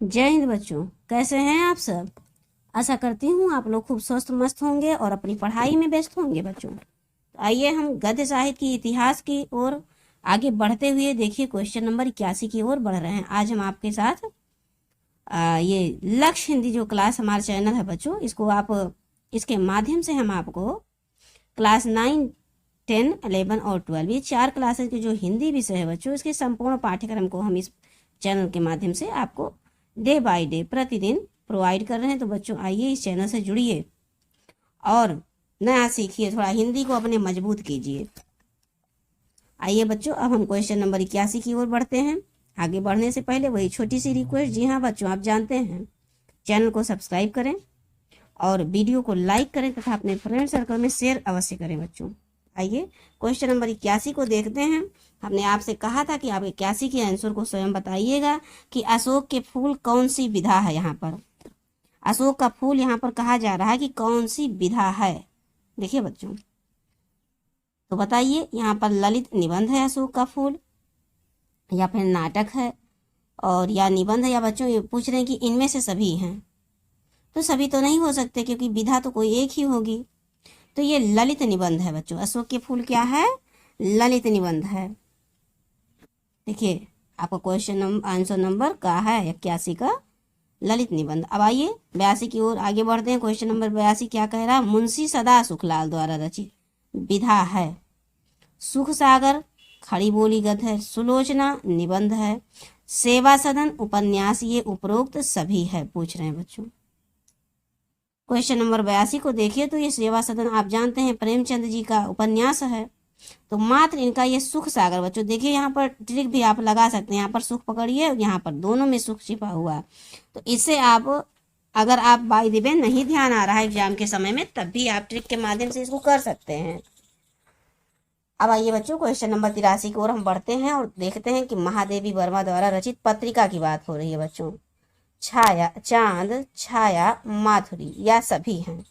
जय हिंद बच्चों, कैसे हैं आप सब। आशा करती हूँ आप लोग खूब स्वस्थ मस्त होंगे और अपनी पढ़ाई में व्यस्त होंगे बच्चों। तो आइए हम गद्य साहित्य की इतिहास की ओर आगे बढ़ते हुए देखिए क्वेश्चन नंबर 81 की ओर बढ़ रहे हैं। आज हम आपके साथ ये लक्ष्य हिंदी जो क्लास हमारा चैनल है बच्चों, इसको आप इसके माध्यम से हम आपको क्लास 9, 10, 11 और 12 ये 4 क्लासेज के जो हिंदी विषय है बच्चों, इसके संपूर्ण पाठ्यक्रम को हम इस चैनल के माध्यम से आपको डे बाय डे प्रतिदिन प्रोवाइड कर रहे हैं। तो बच्चों आइए इस चैनल से जुड़िए और नया सीखिए, थोड़ा हिंदी को अपने मजबूत कीजिए। आइए बच्चों, अब हम क्वेश्चन नंबर 81 की ओर बढ़ते हैं। आगे बढ़ने से पहले वही छोटी सी रिक्वेस्ट, जी हाँ बच्चों, आप जानते हैं चैनल को सब्सक्राइब करें और वीडियो को लाइक करें तथा अपने फ्रेंड सर्कल में शेयर अवश्य करें बच्चों। आइए क्वेश्चन नंबर 81 को देखते हैं। हमने आपसे कहा था कि आप 81 के आंसर को स्वयं बताइएगा कि अशोक के फूल कौन सी विधा है। यहाँ पर अशोक का फूल यहाँ पर कहा जा रहा है कि कौन सी विधा है। देखिए बच्चों, तो बताइए यहाँ पर ललित निबंध है अशोक का फूल, या फिर नाटक है, और या निबंध है, या बच्चों ये पूछ रहे हैं कि इनमें से सभी हैं। तो सभी तो नहीं हो सकते क्योंकि विधा तो कोई एक ही होगी। तो ये ललित निबंध है बच्चों। अशोक के फूल क्या है? ललित निबंध है। देखिए आपका क्वेश्चन आंसर नंबर का है 81 का ललित निबंध। अब आइए 82 की ओर आगे बढ़ते हैं। क्वेश्चन नंबर 82 क्या कह रहा है? मुंशी सदा सुखलाल द्वारा रचित विधा है। सुख सागर खड़ी बोली गद्य है, सुलोचना निबंध है, सेवा सदन उपन्यास, ये उपरोक्त सभी है पूछ रहे हैं बच्चों। क्वेश्चन नंबर 82 को देखिए तो ये सेवा सदन आप जानते हैं प्रेमचंद जी का उपन्यास है। तो मात्र इनका ये सुख सागर बच्चों, देखिए यहाँ पर ट्रिक भी आप लगा सकते हैं। यहाँ पर सुख पकड़िए और यहाँ पर दोनों में सुख छिपा हुआ है। तो इससे आप, अगर आप बाय द वे नहीं ध्यान आ रहा है एग्जाम के समय में, तब भी आप ट्रिक के माध्यम से इसको कर सकते हैं। अब आइए बच्चों क्वेश्चन नंबर 83 की ओर हम बढ़ते हैं और देखते हैं कि महादेवी वर्मा द्वारा रचित पत्रिका की बात हो रही है बच्चों। छाया, चांद, छाया, माधुरी, या सभी हैं।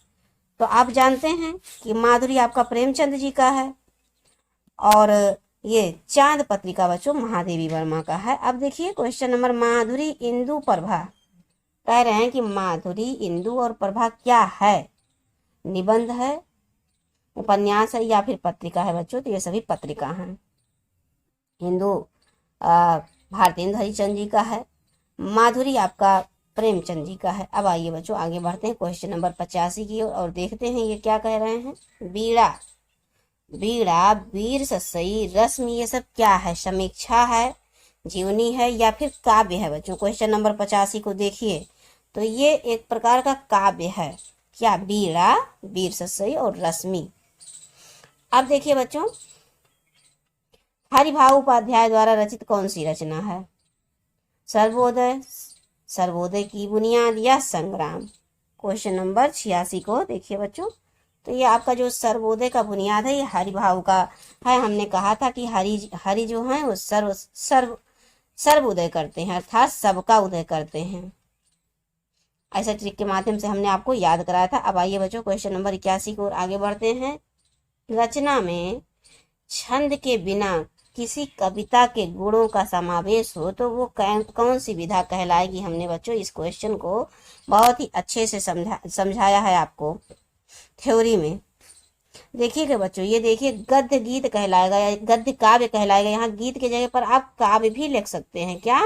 तो आप जानते हैं कि माधुरी आपका प्रेमचंद जी का है और ये चांद पत्रिका बच्चों महादेवी वर्मा का है। अब देखिए क्वेश्चन नंबर, माधुरी, इंदु, प्रभा, कह रहे हैं कि माधुरी, इंदु और प्रभा क्या है? निबंध है, उपन्यास है, या फिर पत्रिका है बच्चों? तो ये सभी पत्रिका हैं। इंदु भारतेंदु हरिचंद जी का है, माधुरी आपका प्रेमचंद जी का है। अब आइए बच्चों आगे बढ़ते हैं क्वेश्चन नंबर 85 की ओर और देखते हैं ये क्या कह रहे हैं। बीड़ा, बीड़ा, वीर ससई, रश्मि, ये सब क्या है? समीक्षा है, जीवनी है, या फिर काव्य है बच्चों? क्वेश्चन नंबर 85 को देखिए तो ये एक प्रकार का काव्य है। क्या? बीड़ा, वीर ससई और रश्मि। अब देखिए बच्चों, हरिभाऊ उपाध्याय द्वारा रचित कौन सी रचना है? सर्वोदय, सर्वोदय की बुनियाद, या संग्राम? क्वेश्चन नंबर 86 को देखिए बच्चों, तो ये आपका जो सर्वोदय का बुनियाद है ये हरिभाऊ का है। हमने कहा था कि हरि जो है वो सर्व उदय करते हैं, अर्थात सबका उदय करते हैं। ऐसा ट्रिक के माध्यम से हमने आपको याद कराया था। अब आइए बच्चों क्वेश्चन नंबर 81 की ओर आगे बढ़ते हैं। रचना में छंद के बिना किसी कविता के गुणों का समावेश हो तो वो कौन सी विधा कहलाएगी? हमने बच्चों इस क्वेश्चन को बहुत ही अच्छे से समझाया है आपको थ्योरी में। देखिएगा बच्चों, ये देखिए गद्य गीत कहलाएगा या गद्य काव्य कहलाएगा। यहाँ गीत की जगह पर आप काव्य भी लिख सकते हैं। क्या?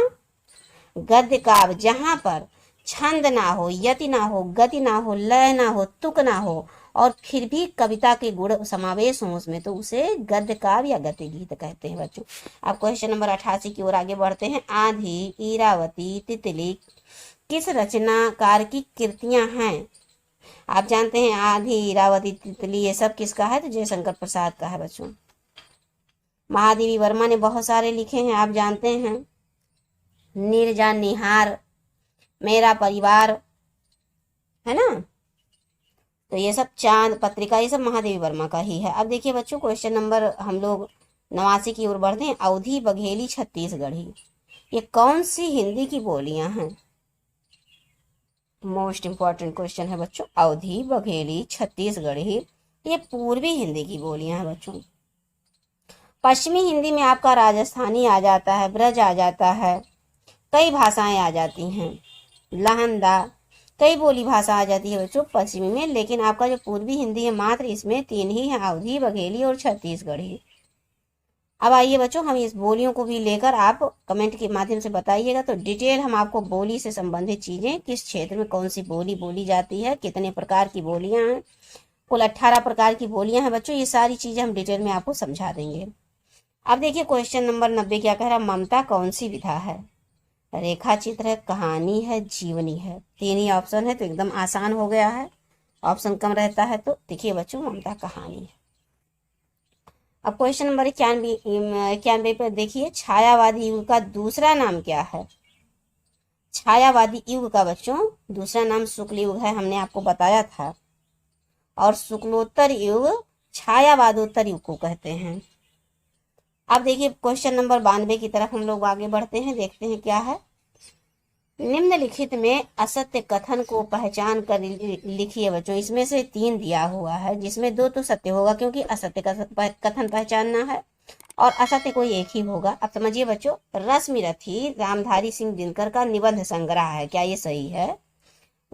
गद्य काव्य, जहां पर छंद ना हो, यति ना हो, गति ना हो, लय ना हो, तुक ना हो और फिर भी कविता के गुण समावेश हो उसमें, तो उसे गद्य काव्य या गद्य गीत कहते हैं बच्चों। अब क्वेश्चन नंबर 88 की ओर आगे बढ़ते हैं। आंधी, इरावती, तितली किस रचनाकार की कृतियां हैं? आप जानते हैं आंधी, इरावती, तितली ये सब किसका है? तो जयशंकर प्रसाद का है बच्चों। महादेवी वर्मा ने बहुत सारे लिखे हैं, आप जानते हैं, नीरजा, निहार, मेरा परिवार, है ना। तो ये सब चांद पत्रिका, ये सब महादेवी वर्मा का ही है। अब देखिए बच्चों क्वेश्चन नंबर हम लोग 89 की ओर बढ़ते हैं। अवधी, बघेली, छत्तीसगढ़ी, ये कौन सी हिंदी की बोलियां हैं? मोस्ट इंपॉर्टेंट क्वेश्चन है बच्चों। अवधी, बघेली, छत्तीसगढ़ी, ये पूर्वी हिंदी की बोलियां हैं बच्चों। पश्चिमी हिंदी में आपका राजस्थानी आ जाता है, ब्रज आ जाता है, कई भाषाएं आ जाती हैं। लहंदा, कई बोली भाषा आ जाती है बच्चों पश्चिमी में, लेकिन आपका जो पूर्वी हिंदी है मात्र इसमें 3 ही है, अवधी, बघेली और छत्तीसगढ़ी। अब आइए बच्चों हम इस बोलियों को भी लेकर आप कमेंट के माध्यम से बताइएगा। तो डिटेल हम आपको बोली से संबंधित चीजें, किस क्षेत्र में कौन सी बोली बोली जाती है, कितने प्रकार की बोलियां हैं, कुल 18 प्रकार की बोलियां हैं बच्चों, ये सारी चीजें हम डिटेल में आपको समझा देंगे। अब देखिए क्वेश्चन नंबर 90 क्या कह रहा है, ममता कौन सी विधा है? रेखा चित्र है, कहानी है, जीवनी है। 3 ही ऑप्शन है तो एकदम आसान हो गया है, ऑप्शन कम रहता है। तो देखिए बच्चों ममता कहानी है। अब क्वेश्चन नंबर 91 पर देखिए, छायावादी युग का दूसरा नाम क्या है? छायावादी युग का बच्चों दूसरा नाम शुक्ल युग है, हमने आपको बताया था। और शुक्लोत्तर युग छायावादोत्तर युग को कहते हैं। अब देखिए क्वेश्चन नंबर 92 की तरफ हम लोग आगे बढ़ते हैं, देखते हैं क्या है। निम्नलिखित में असत्य कथन को पहचान कर लिखिए बच्चों। इसमें से 3 दिया हुआ है, जिसमें 2 तो सत्य होगा क्योंकि असत्य कथन पहचानना है, और असत्य कोई एक ही होगा। अब समझिए बच्चों, रश्मिरथी रामधारी सिंह दिनकर का निबंध संग्रह है, क्या ये सही है?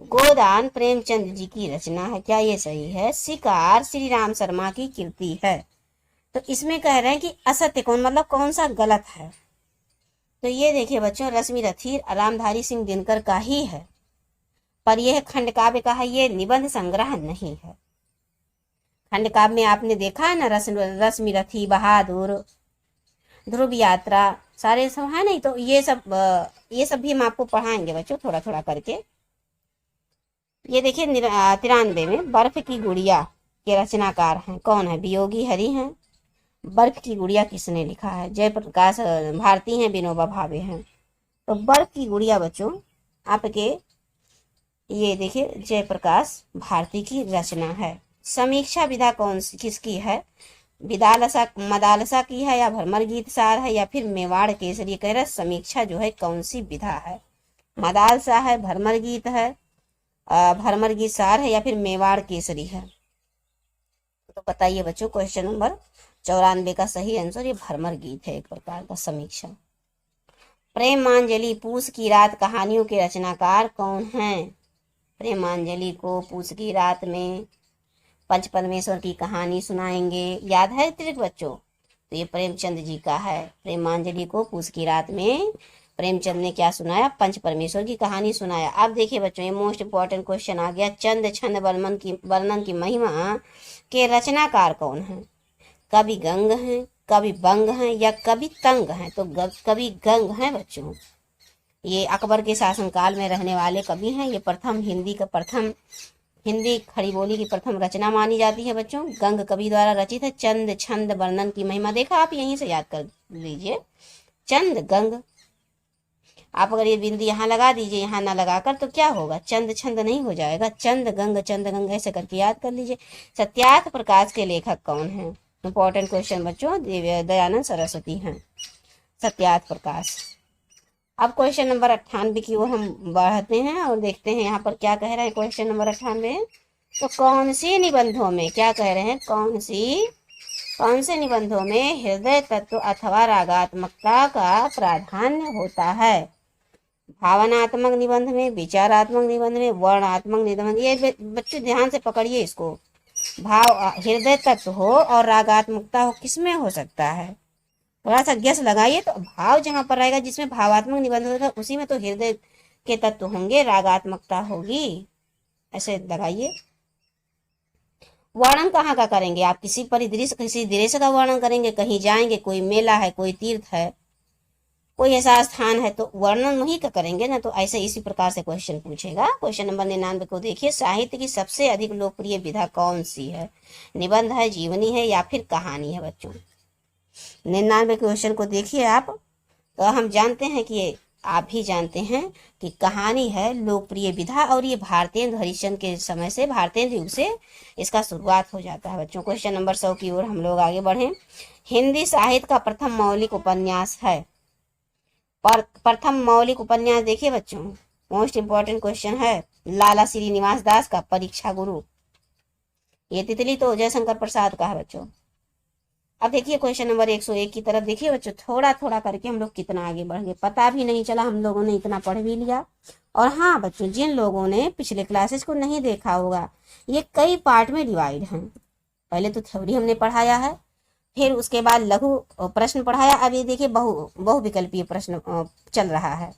गोदान प्रेमचंद जी की रचना है, क्या ये सही है? शिकार श्री राम शर्मा की कृति है। तो इसमें कह रहे हैं कि असत्य कौन, मतलब कौन सा गलत है? तो ये देखिए बच्चों, रश्मिरथी रामधारी सिंह दिनकर का ही है, पर यह खंड काव्य का है, ये निबंध संग्रह नहीं है। खंड काव्य में आपने देखा है ना, रश्मिरथी, बहादुर, ध्रुव यात्रा, सारे सब है नहीं। तो ये सब भी हम आपको पढ़ाएंगे बच्चों थोड़ा थोड़ा करके। ये देखिए 93 में बर्फ की गुड़िया के रचनाकार हैं, कौन है? वियोगी हरि हैं। बर्फ की गुड़िया किसने लिखा है? जयप्रकाश भारती हैं, विनोबा भावे हैं। तो बर्फ की गुड़िया बच्चों आपके ये देखिए जयप्रकाश भारती की रचना है। समीक्षा विधा कौन सी किसकी है? विदालसा मदालसा की है, या भरमर गीत सार है, या फिर मेवाड़ केसरी? कह रहे समीक्षा जो है कौन सी विधा है? मदालसा है, भरमर गीत है, भरमर गीत सार है, या फिर मेवाड़ केसरी है? तो बताइए बच्चों, क्वेश्चन नंबर 94 का सही आंसर ये भरमर गीत है, एक प्रकार का समीक्षा। प्रेमांजलि पूस की रात कहानियों के रचनाकार कौन हैं? प्रेमांजलि को पूस की रात में पंच परमेश्वर की कहानी सुनाएंगे, याद है त्रिक बच्चों? तो ये प्रेमचंद जी का है। प्रेमांजलि को पूस की रात में प्रेमचंद ने क्या सुनाया? पंच परमेश्वर की कहानी सुनाया। अब देखिए बच्चों, ये मोस्ट इंपॉर्टेंट क्वेश्चन आ गया, चंद छंद वर्णन की महिमा के रचनाकार कौन है? कवि गंग हैं, कवि बंग हैं, या कवि तंग हैं? तो कवि गंग हैं बच्चों, ये अकबर के शासनकाल में रहने वाले कवि हैं। ये प्रथम हिंदी खड़ी बोली की प्रथम रचना मानी जाती है बच्चों, गंग कवि द्वारा रचित है। चंद छंद वर्णन की महिमा, देखा आप यहीं से याद कर लीजिए, चंद गंग। आप अगर ये बिंदी यहाँ लगा दीजिए, यहाँ ना लगाकर, तो क्या होगा? चंद छंद नहीं हो जाएगा, चंद गंग ऐसे करके याद कर लीजिए। सत्यार्थ प्रकाश के लेखक कौन है? इंपॉर्टेंट क्वेश्चन बच्चों, दयानंद सरस्वती हैं सत्यार्थ प्रकाश। अब क्वेश्चन नंबर 98 की ओर हम बढ़ते हैं और देखते हैं यहाँ पर क्या कह रहे हैं। क्वेश्चन नंबर 98, तो कौन सी निबंधों में क्या कह रहे हैं, कौन से निबंधों में हृदय तत्व अथवा रागात्मकता का प्राधान्य होता है? भावनात्मक निबंध में, विचारात्मक निबंध में, वर्णात्मक निबंध। ये बच्चे ध्यान से पकड़िए इसको। हृदय तत्व हो और रागात्मकता हो, किसमें हो सकता है? थोड़ा सा गेस लगाइए। तो भाव जहां पर रहेगा, जिसमें भावात्मक निबंध होगा, उसी में तो हृदय के तत्व होंगे, रागात्मकता होगी, ऐसे लगाइए। वर्णन कहाँ का करेंगे आप? किसी परिदृश्य, किसी दृश्य का वर्णन करेंगे, कहीं जाएंगे, कोई मेला है, कोई तीर्थ है, कोई ऐसा स्थान है, तो वर्णन वही का करेंगे ना। तो ऐसे इसी प्रकार से क्वेश्चन पूछेगा। क्वेश्चन नंबर 99 को देखिए, साहित्य की सबसे अधिक लोकप्रिय विधा कौन सी है? निबंध है, जीवनी है, या फिर कहानी है बच्चों? 99 क्वेश्चन को देखिए आप। तो हम जानते हैं कि आप भी जानते हैं कि कहानी है लोकप्रिय विधा, और ये भारतेंदु हरिश्चंद्र के समय से, भारतेंदु युग से इसका शुरुआत हो जाता है बच्चों। क्वेश्चन नंबर 100 की ओर हम लोग आगे बढ़े। हिंदी साहित्य का प्रथम मौलिक उपन्यास है। प्रथम मौलिक उपन्यास देखिए बच्चों, मोस्ट इंपॉर्टेंट क्वेश्चन है, लाला श्रीनिवास दास का परीक्षा गुरु। ये तितली तो जयशंकर प्रसाद का है बच्चों। अब देखिए क्वेश्चन नंबर 101 की तरफ देखिए बच्चों, थोड़ा थोड़ा करके हम लोग कितना आगे बढ़ गए, पता भी नहीं चला, हम लोगों ने इतना पढ़ भी लिया और हाँ बच्चों, जिन लोगों ने पिछले क्लासेस को नहीं देखा होगा, ये कई पार्ट में डिवाइड हैं। पहले तो थ्योरी हमने पढ़ाया है, फिर उसके बाद लघु प्रश्न पढ़ाया, अब ये देखिए बहुविकल्पीय प्रश्न चल रहा है।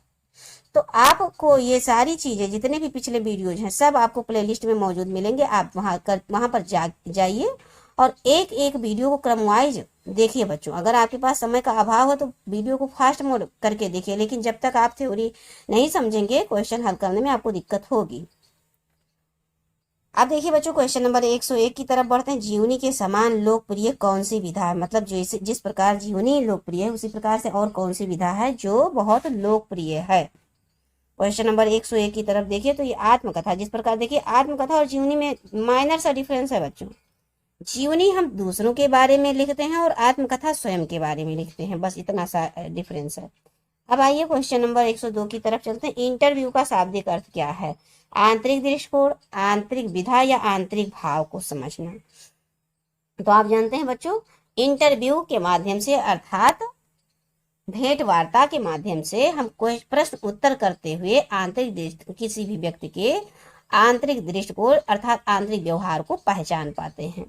तो आपको ये सारी चीजें, जितने भी पिछले वीडियोज हैं, सब आपको प्लेलिस्ट में मौजूद मिलेंगे। आप वहां पर जाइए और एक एक वीडियो को क्रम वाइज देखिए बच्चों। अगर आपके पास समय का अभाव हो तो वीडियो को फास्ट मोड करके देखिए, लेकिन जब तक आप थ्योरी नहीं समझेंगे, क्वेश्चन हल करने में आपको दिक्कत होगी। अब देखिए बच्चों, क्वेश्चन नंबर 101 की तरफ बढ़ते हैं। जीवनी के समान लोकप्रिय कौन सी विधा है? मतलब जिस प्रकार जीवनी लोकप्रिय है, उसी प्रकार से और कौन सी विधा है जो बहुत लोकप्रिय है? क्वेश्चन नंबर 101 की तरफ देखिए तो ये आत्मकथा, जिस प्रकार देखिए आत्मकथा और जीवनी में माइनर सा डिफरेंस है बच्चों। जीवनी हम दूसरों के बारे में लिखते हैं और आत्मकथा स्वयं के बारे में लिखते हैं, बस इतना सा डिफरेंस है। अब आइए क्वेश्चन नंबर 102 की तरफ चलते हैं। इंटरव्यू का शाब्दिक अर्थ क्या है? आंतरिक दृष्टिकोण, आंतरिक विधा या आंतरिक भाव को समझना। तो आप जानते हैं बच्चों, इंटरव्यू के माध्यम से अर्थात भेंट वार्ता के माध्यम से हम कोई प्रश्न उत्तर करते हुए आंतरिक किसी भी व्यक्ति के आंतरिक दृष्टिकोण अर्थात आंतरिक व्यवहार को पहचान पाते हैं।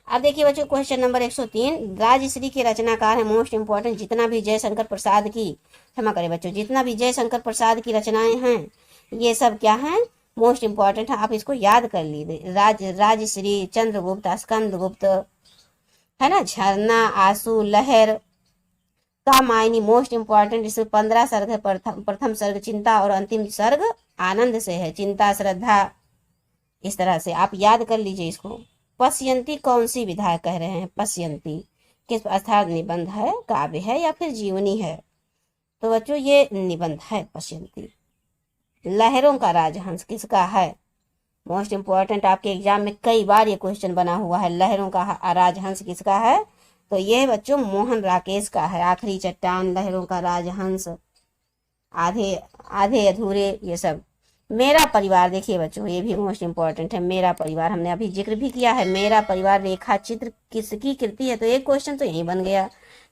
अब देखिए बच्चों, क्वेश्चन नंबर 103, राजश्री के रचनाकार है। मोस्ट इंपॉर्टेंट, जितना भी जयशंकर प्रसाद की, क्षमा करें बच्चों, जितना भी जयशंकर प्रसाद की रचनाएं हैं, ये सब क्या हैं? मोस्ट इंपॉर्टेंट है। आप इसको याद कर लीजिए। राजश्री, चंद्रगुप्त, स्कंदगुप्त, है ना, झरना, आंसू, लहर, कामायनी, मोस्ट इंपॉर्टेंट। इसमें 15 सर्ग है। प्रथम सर्ग चिंता और अंतिम सर्ग आनंद से है। चिंता, श्रद्धा, इस तरह से आप याद कर लीजिए इसको। पश्यंती कौन सी विधा कह रहे हैं? पश्यंती किस अर्थात निबंध है, काव्य है या फिर जीवनी है? तो बच्चों ये निबंध है पश्यंती। लहरों का राजहंस किसका है? मोस्ट इंपॉर्टेंट, आपके एग्जाम में कई बार ये क्वेश्चन बना हुआ है। लहरों का राजहंस किसका है? तो ये बच्चों मोहन राकेश का है। आखिरी चट्टान, लहरों का राजहंस, आधे आधे अधूरे, ये सब। मेरा परिवार देखिए बच्चों, ये भी मोस्ट इंपॉर्टेंट है। मेरा परिवार हमने अभी जिक्र भी किया है। मेरा परिवार रेखा चित्र किसकी कृति है? तो एक क्वेश्चन तो यही बन गया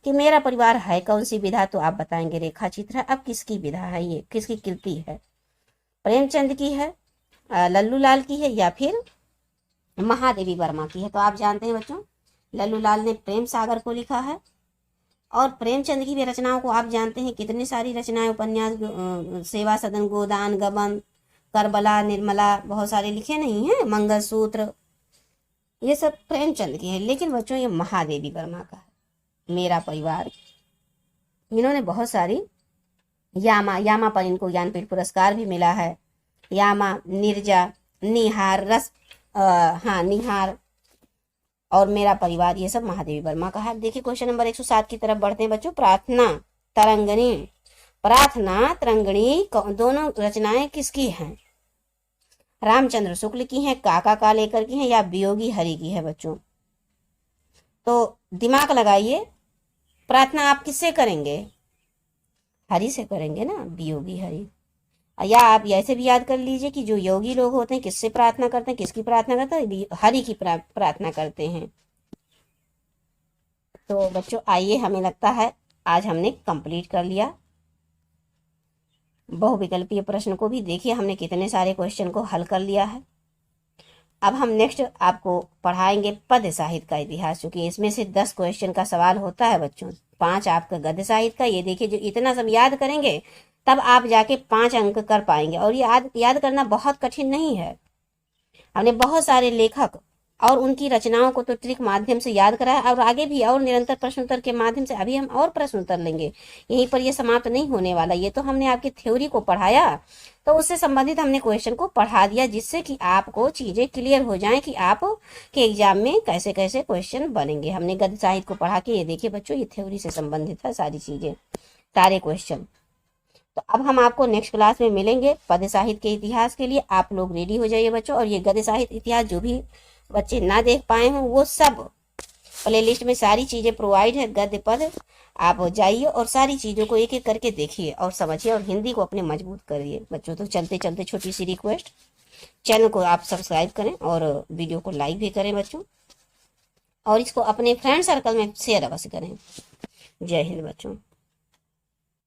कि मेरा परिवार है कौन सी विधा? तो आप बताएंगे रेखा चित्र है। अब किसकी विधा है? ये किसकी कृति है? प्रेमचंद की है, लल्लू लाल की है या फिर महादेवी वर्मा की है? तो आप जानते हैं बच्चों, लल्लू लाल ने प्रेम सागर को लिखा है। और प्रेमचंद की भी रचनाओं को आप जानते हैं, कितनी सारी रचनाएं, उपन्यास, सेवा सदन, गोदान, गबन, करबला, निर्मला, बहुत सारे लिखे नहीं हैं, मंगलसूत्र, ये सब प्रेमचंद की है। लेकिन बच्चों ये महादेवी वर्मा का है। मेरा परिवार, इन्होंने बहुत सारी, यामा पर इनको ज्ञानपीठ पुरस्कार भी मिला है। यामा, निर्जा, निहार, निहार और मेरा परिवार, ये सब महादेवी वर्मा का है। देखिए क्वेश्चन नंबर 107 की तरफ बढ़ते हैं बच्चों। प्रार्थना तरंगिणी दोनों रचनाएं किसकी हैं? रामचंद्र शुक्ल की हैं, काका कालेकर की हैं या वियोगी हरि की है बच्चों? तो दिमाग लगाइए, प्रार्थना आप किससे करेंगे? हरि से करेंगे ना, वियोगी हरि। या आप ऐसे भी याद कर लीजिए कि जो योगी लोग होते हैं किससे प्रार्थना करते हैं? किसकी प्रार्थना करते हैं? हरि की प्रार्थना करते हैं। तो बच्चों आइए, हमें लगता है आज हमने कंप्लीट कर लिया। बहुविकल्पीय प्रश्न को भी देखिए, हमने कितने सारे क्वेश्चन को हल कर लिया है। अब हम नेक्स्ट आपको पढ़ाएंगे पद्य साहित्य का इतिहास, क्योंकि इसमें से 10 क्वेश्चन का सवाल होता है बच्चों। 5 आपका गद्य साहित्य का। ये देखिए, जो इतना सब याद करेंगे तब आप जाके 5 अंक कर पाएंगे। और ये याद करना बहुत कठिन नहीं है। हमने बहुत सारे लेखक और उनकी रचनाओं को तो ट्रिक माध्यम से याद करा है, और आगे भी और निरंतर प्रश्नोत्तर के माध्यम से अभी हम और प्रश्न उत्तर लेंगे। यहीं पर ये समाप्त नहीं होने वाला। ये तो हमने आपकी थ्योरी को पढ़ाया, तो उससे संबंधित हमने क्वेश्चन को पढ़ा दिया, जिससे कि आपको चीजें क्लियर हो जाएं कि आप के एग्जाम में कैसे कैसे क्वेश्चन बनेंगे। हमने गद्य साहित्य को पढ़ा के, ये देखिए बच्चों, ये थ्योरी से संबंधित है सारी चीजें, सारे क्वेश्चन। तो अब हम आपको नेक्स्ट क्लास में मिलेंगे पद्य साहित्य के इतिहास के लिए। आप लोग रेडी हो जाइए बच्चों। और ये गद्य साहित्य इतिहास जो भी बच्चे ना देख पाए हों, वो सब प्लेलिस्ट में सारी चीजें प्रोवाइड है। गद्य पद आप जाइए और सारी चीजों को एक एक करके देखिए और समझिए, और हिंदी को अपने मजबूत करिए बच्चों। तो चलते चलते छोटी सी रिक्वेस्ट, चैनल को आप सब्सक्राइब करें और वीडियो को लाइक भी करें बच्चों, और इसको अपने फ्रेंड सर्कल में शेयर अवश्य करें। जय हिंद बच्चों।